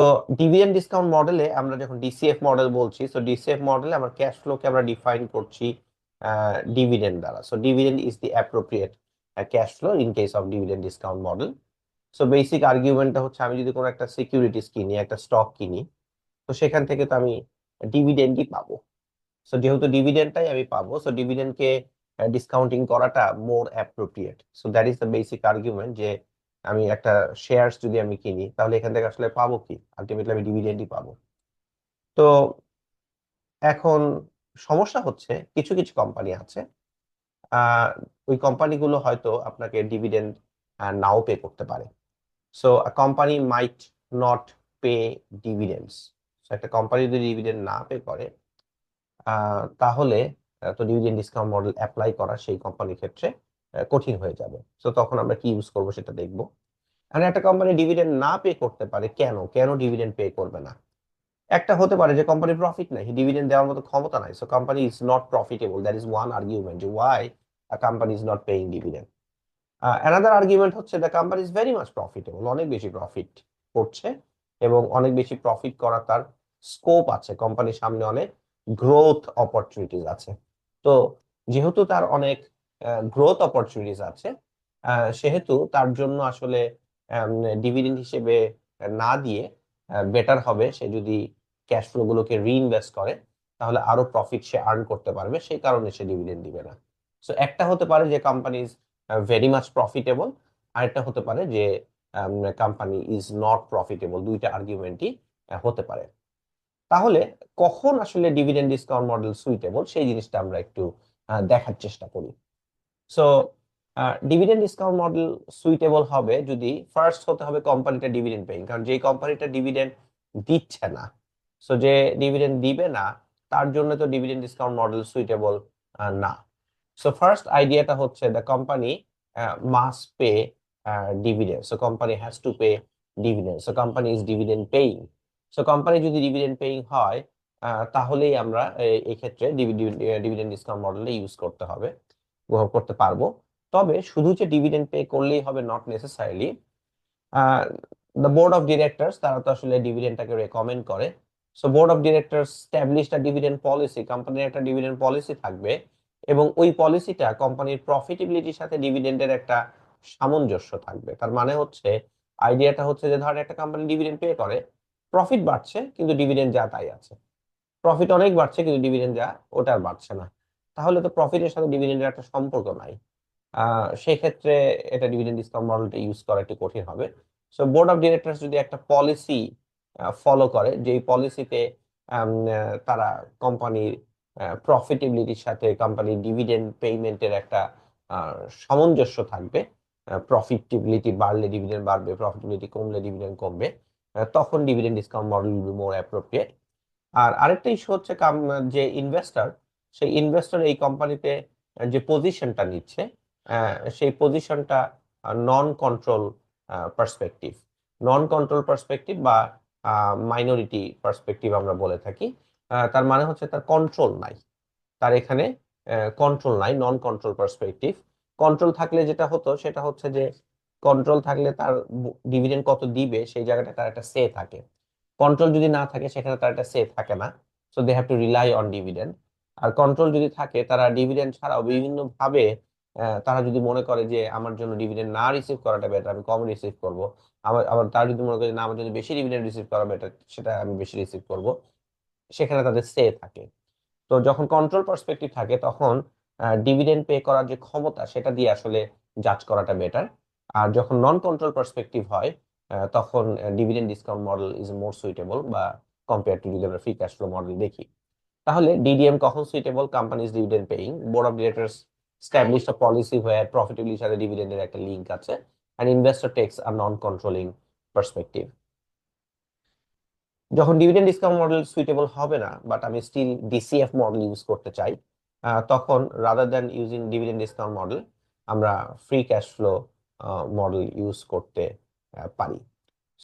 তো dividend discount মডেলে আমরা যখন ডিসিএফ মডেল বলছি, সো ডিসিএফ মডেলে আমরা ক্যাশ ফ্লোকে আমরা ডিফাইন করছি ডিভিডেন্ড দ্বারা। So dividend is the appropriate cash flow in case of dividend discount model. So basic আর্গুমেন্টটা হচ্ছে, আমি যদি কোনো একটা সিকিউরিটিজ কিনি, একটা স্টক কিনি, তো সেখান থেকে তো আমি ডিভিডেন্ডই পাবো। সো যেহেতু ডিভিডেন্ডটাই আমি পাবো, সো ডিভিডেন্ডকে ডিসকাউন্টিং করাটা মোর appropriate. So that is the basic argument যে আমি একটা শেয়ারস যদি আমি কিনি, তাহলে এখান থেকে আসলে পাবো কি, আলটিমেটলি আমি ডিভিডেন্ডই পাবো। তো এখন সমস্যা হচ্ছে, কিছু কিছু কোম্পানি আছে, আহ ওই কোম্পানিগুলো হয়তো আপনাকে ডিভিডেন্ড নাও পে করতে পারে। So company might not pay ডিভিডেন্ডস। একটা কোম্পানি যদি ডিভিডেন্ড না পে করে, তাহলে তো ডিভিডেন্ড ডিসকাউন্ট মডেল অ্যাপ্লাই করা সেই কোম্পানির ক্ষেত্রে কঠিন হয়ে যাবে। তো তখন আমরা কি ইউজ করবো সেটা দেখবো। আর একটা কোম্পানি ডিভিডেন্ড না পে করতে পারে, কেন কেন ডিভিডেন্ড পে করবে না? একটা হতে পারে যে কোম্পানির প্রফিট নাই, ডিভিডেন্ড দেওয়ার মতো ক্ষমতা নাই, so company is not profitable. That is one argument যে why a company is not paying dividend. Another argument হচ্ছে the company is very much profitable, অনেক বেশি প্রফিট করছে এবং অনেক বেশি প্রফিট করা তার স্কোপ আছে, কোম্পানির সামনে অনেক গ্রোথ অপরচুনিটিস আছে। তো যেহেতু তার অনেক গ্রোথ অপরচুনিটিস আছে, সেহেতু তার জন্য আসলে ডিভিডেন্ড হিসেবে না দিয়ে বেটার হবে সে যদি ক্যাশ ফ্লো গুলোকে রিইনভেস্ট করে, তাহলে আরো প্রফিট সে আর্ন করতে পারবে, সেই কারণে সে ডিভিডেন্ড দিবে না। সো একটা হতে পারে যে কোম্পানি ভেরি মাচ প্রফিটেবল, আরেকটা হতে পারে যে কোম্পানি ইজ নট প্রফিটেবল। দুইটা আর্গুমেন্টই হতে পারে। তাহলে কখন আসলে ডিভিডেন্ড ডিসকাউন্ট মডেল সুইটেবল, সেই জিনিসটা আমরা একটু দেখার চেষ্টা করি। So dividend discount model suitable হবে যদি ফার্স্ট হতে হবে কোম্পানিটা ডিভিডেন্ড পেইং, কারণ যে কোম্পানিটা ডিভিডেন্ড দিচ্ছে না, সো যে ডিভিডেন্ড দিবে না, তার জন্য তো ডিভিডেন্ড ডিসকাউন্ট মডেল সুইটেবল না। সো ফার্স্ট আইডিয়াটা হচ্ছে the company must pay dividend, so company has to pay dividend, so company is dividend paying. So company যদি ডিভিডেন্ড পেইং হয়, তাহলেই আমরা এই ক্ষেত্রে ডিভিডেন্ড ডিসকাউন্ট মডেলটা ইউজ করতে হবে, ব্যবহার করতে পারবো। তবে শুধু যে ডিভিডেন্ড পে করলেই হবে, not necessarily. The board of directors তারা তো আসলে ডিভিডেন্ডটাকে রেকমেন্ড করে। So board of directors establish the dividend policy, কোম্পানির একটা ডিভিডেন্ড পলিসি থাকবে এবং ওই পলিসিটা কোম্পানির প্রফিটেবিলিটির সাথে ডিভিডেন্ডের একটা সামঞ্জস্য থাকবে। তার মানে হচ্ছে, আইডিয়াটা হচ্ছে যে ধরেন একটা কোম্পানি ডিভিডেন্ড পে করে, প্রফিট বাড়ছে কিন্তু ডিভিডেন্ড যা তাই আছে, প্রফিট অনেক বাড়ছে কিন্তু ডিভিডেন্ড যা ওটা আর বাড়ছে না, তাহলে তো প্রফিটের সাথে ডিভিডেন্ডের একটা সম্পর্ক নাই। সেক্ষেত্রে এটা ডিভিডেন্ড ডিসকাউন্ট মডেলটা ইউজ করা একটু কঠিন হবে। সো বোর্ড অফ ডিরেক্টরস যদি একটা পলিসি ফলো করে, যেই পলিসিতে তারা কোম্পানির প্রফিটেবিলিটির সাথে কোম্পানির ডিভিডেন্ড পেইমেন্টের একটা সামঞ্জস্য থাকবে, প্রফিটেবিলিটি বাড়লে ডিভিডেন্ড বাড়বে, প্রফিটেবিলিটি কমলে ডিভিডেন্ড কমবে, তখন dividend discount model will be more appropriate. আর আরেকটা ইস্যু হচ্ছে যে ইনভেস্টর, সেই ইনভেস্টর এই কোম্পানিতে যে পজিশনটা নিচ্ছে, সেই পজিশনটা নন কন্ট্রোল পার্সপেক্টিভ, নন কন্ট্রোল পার্সপেক্টিভ বা মাইনরিটি পার্সপেক্টিভ আমরা বলে থাকি। তার মানে হচ্ছে তার কন্ট্রোল নাই, তার এখানে কন্ট্রোল নাই, নন কন্ট্রোল পার্সপেক্টিভ। কন্ট্রোল থাকলে যেটা হতো সেটা হচ্ছে যে, কন্ট্রোল থাকলে তার ডিভিডেন্ড কত দিবে সেই জায়গাটা তার একটা সে থাকে। কন্ট্রোল যদি না থাকে, সেখানে তার একটা সে থাকে না, so they have to rely on dividend. আর কন্ট্রোল যদি থাকে, তারা ডিভিডেন্ড ছাড়াও বিভিন্ন ভাবে তারা যদি মনে করে যে আমার জন্য ডিভিডেন্ড না রিসিভ করাটা বেটার, আমি কম রিসিভ করব। আবার আবার তারা যদি মনে করে না, আমার জন্য বেশি ডিভিডেন্ড রিসিভ করা বেটার, সেটা আমি বেশি রিসিভ করব, সেখানে তাদের সে থাকে। তো যখন কন্ট্রোল পার্সপেক্টিভ থাকে, তখন ডিভিডেন্ড পে করার যে ক্ষমতা, সেটা দিয়ে আসলে জাজ করাটা বেটার। আর যখন নন কন্ট্রোল পার্সপেক্টিভ হয়, তখন dividend discount model is more suitable, বা কম্পেয়ার টু যদি আমরা ফ্রি ক্যাশ ফ্লো মডেল দেখি। তাহলে ডিডিএম কখন suitable? Companies dividend paying, board of directors establish a policy where প্রফিটেবিলিটির সাথে ডিভিডেন্ডের একটা লিংক আছে, and investor takes a non controlling perspective. যখন ডিভিডেন্ড ডিসকাউন্ট মডেল সুইটেবল হবে না, বাট আমি স্টিল ডিসিএফ মডেল ইউজ করতে চাই, তখন rather than using dividend discount model, আমরা free cash flow model use করতে পারি।